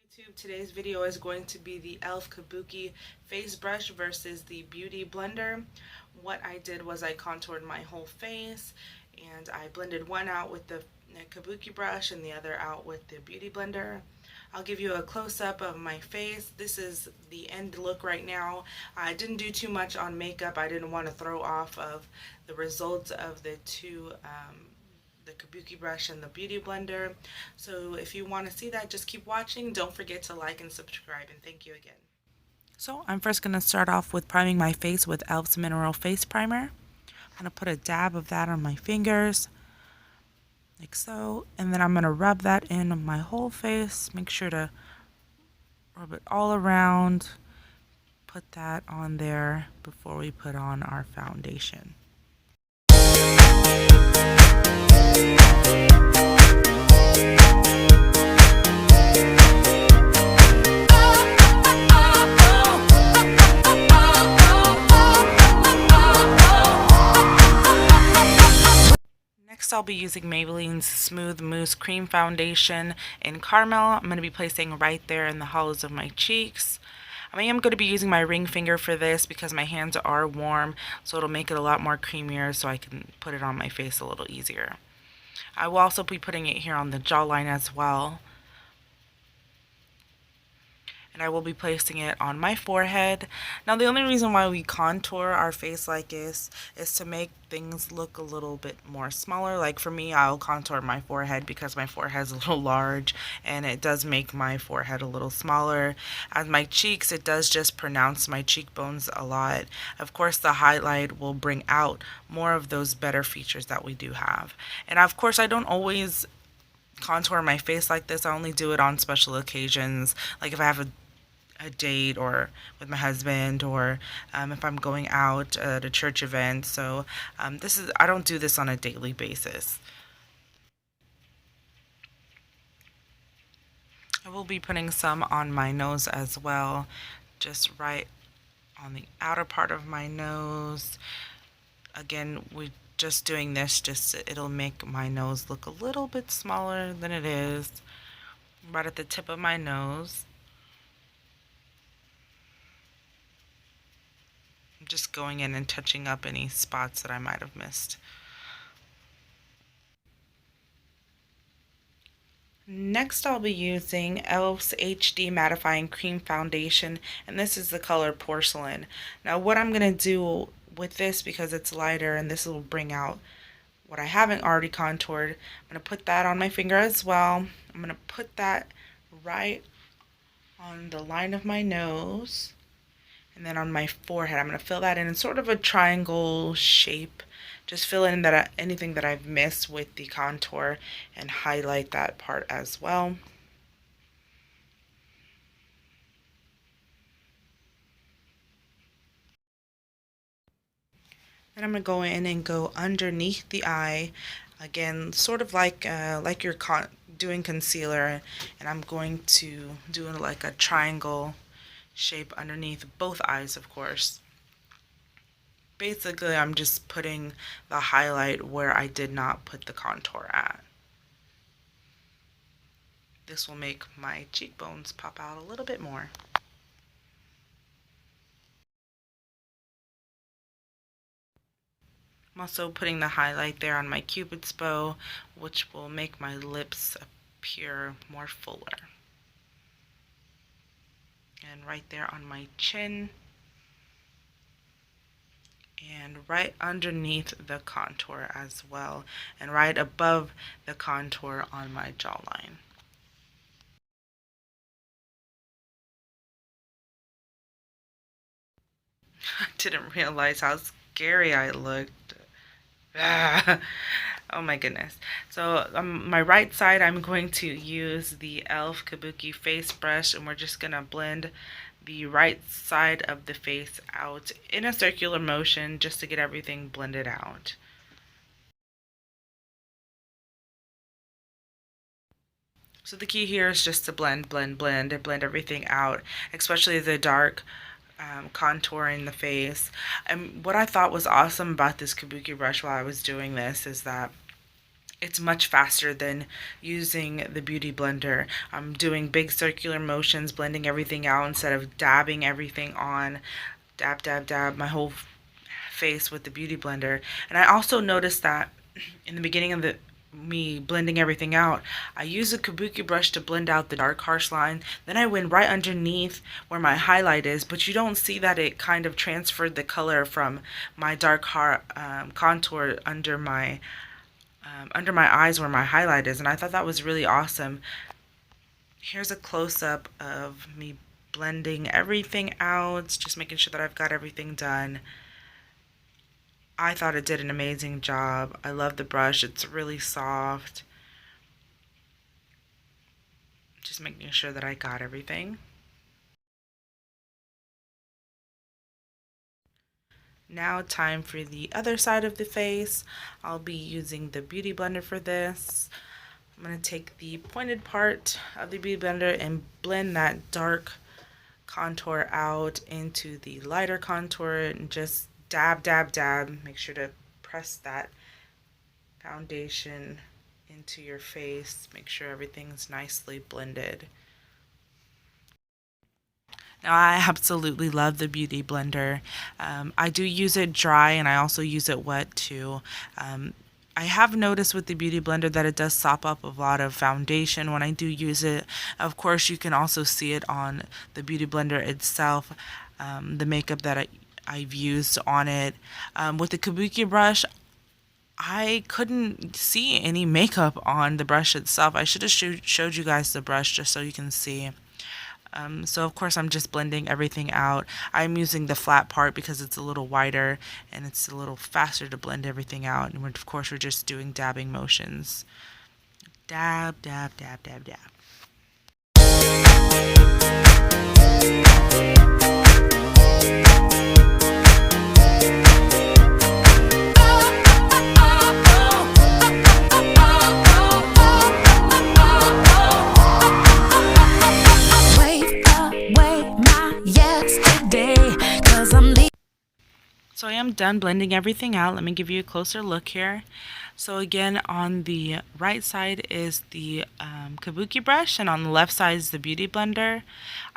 YouTube. Today's video is going to be the e.l.f. Kabuki Face Brush versus the Beauty Blender. What I did was I contoured my whole face and I blended one out with the Kabuki brush and the other out with the Beauty Blender. I'll give you a close-up of my face. This is the end look right now. I didn't do too much on makeup. I didn't want to throw off of the results of the two the Kabuki brush and the Beauty Blender. So if you want to see that, just keep watching. Don't forget to like and subscribe, and thank you again. So I'm first going to start off with priming my face with e.l.f.'s Mineral Face Primer. I'm going to put a dab of that on my fingers, like so, and then I'm going to rub that in on my whole face. Make sure to rub it all around. Put that on there before we put on our foundation. Next, I'll be using Maybelline's Smooth Mousse Cream Foundation in Caramel. I'm going to be placing right there in the hollows of my cheeks. I am going to be using my ring finger for this because my hands are warm, so it'll make it a lot more creamier so I can put it on my face a little easier. I will also be putting it here on the jawline as well. And I will be placing it on my forehead. Now, the only reason why we contour our face like this is to make things look a little bit more smaller. Like for me, I'll contour my forehead because my forehead is a little large and it does make my forehead a little smaller. As my cheeks, it does just pronounce my cheekbones a lot. Of course, the highlight will bring out more of those better features that we do have. And of course, I don't always contour my face like this. I only do it on special occasions, like if I have a date or with my husband, or if I'm going out at a church event. So I don't do this on a daily basis. I will be putting some on my nose as well, just right on the outer part of my nose. Again, we're just doing this it'll make my nose look a little bit smaller than it is, right at the tip of my nose. Just going in and touching up any spots that I might have missed. Next, I'll be using e.l.f.'s HD Mattifying Cream Foundation, and this is the color Porcelain. Now, what I'm going to do with this, because it's lighter and this will bring out what I haven't already contoured, I'm going to put that on my finger as well. I'm going to put that right on the line of my nose. And then on my forehead, I'm going to fill that in sort of a triangle shape. Just fill in anything that I've missed with the contour and highlight that part as well. Then I'm going to go in and go underneath the eye. Again, sort of like you're doing concealer. And I'm going to do like a triangle shape underneath both eyes, of course. Basically, I'm just putting the highlight where I did not put the contour at. This will make my cheekbones pop out a little bit more. I'm also putting the highlight there on my Cupid's bow, which will make my lips appear more fuller. And right there on my chin, and right underneath the contour as well, and right above the contour on my jawline. I didn't realize how scary I looked. Oh my goodness. So on my right side, I'm going to use the e.l.f. Kabuki Face Brush, and we're just going to blend the right side of the face out in a circular motion just to get everything blended out. So the key here is just to blend, blend, blend, and blend everything out, especially the dark contouring the face. And what I thought was awesome about this Kabuki brush while I was doing this is that it's much faster than using the Beauty Blender. I'm doing big circular motions, blending everything out instead of dabbing everything on. Dab, dab, dab my whole face with the Beauty Blender. And I also noticed that in the beginning of me blending everything out, I used a Kabuki brush to blend out the dark harsh line. Then I went right underneath where my highlight is, but you don't see that it kind of transferred the color from my dark contour under my eyes where my highlight is, and I thought that was really awesome. Here's a close-up of me blending everything out, just making sure that I've got everything done. I thought it did an amazing job. I love the brush. It's really soft. Just making sure that I got everything. Now time for the other side of the face. I'll be using the Beauty Blender for this. I'm going to take the pointed part of the Beauty Blender and blend that dark contour out into the lighter contour and just dab, dab, dab. Make sure to press that foundation into your face. Make sure everything's nicely blended. Now, I absolutely love the Beauty Blender. I do use it dry and I also use it wet too. I have noticed with the Beauty Blender that it does sop up a lot of foundation when I do use it. Of course, you can also see it on the Beauty Blender itself, the makeup that I've used on it. With the Kabuki brush, I couldn't see any makeup on the brush itself. I should have showed you guys the brush just so you can see. So of course I'm just blending everything out. I'm using the flat part because it's a little wider and it's a little faster to blend everything out. And of course we're just doing dabbing motions. Dab, dab, dab, dab, dab. So I am done blending everything out. Let me give you a closer look here. So again, on the right side is the Kabuki brush, and on the left side is the Beauty Blender.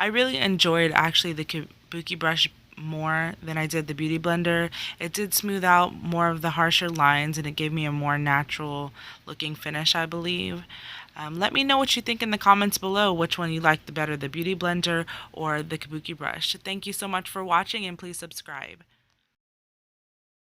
I really enjoyed actually the Kabuki brush more than I did the Beauty Blender. It did smooth out more of the harsher lines and it gave me a more natural looking finish, I believe. Let me know what you think in the comments below, which one you like the better, the Beauty Blender or the Kabuki brush. Thank you so much for watching and please subscribe.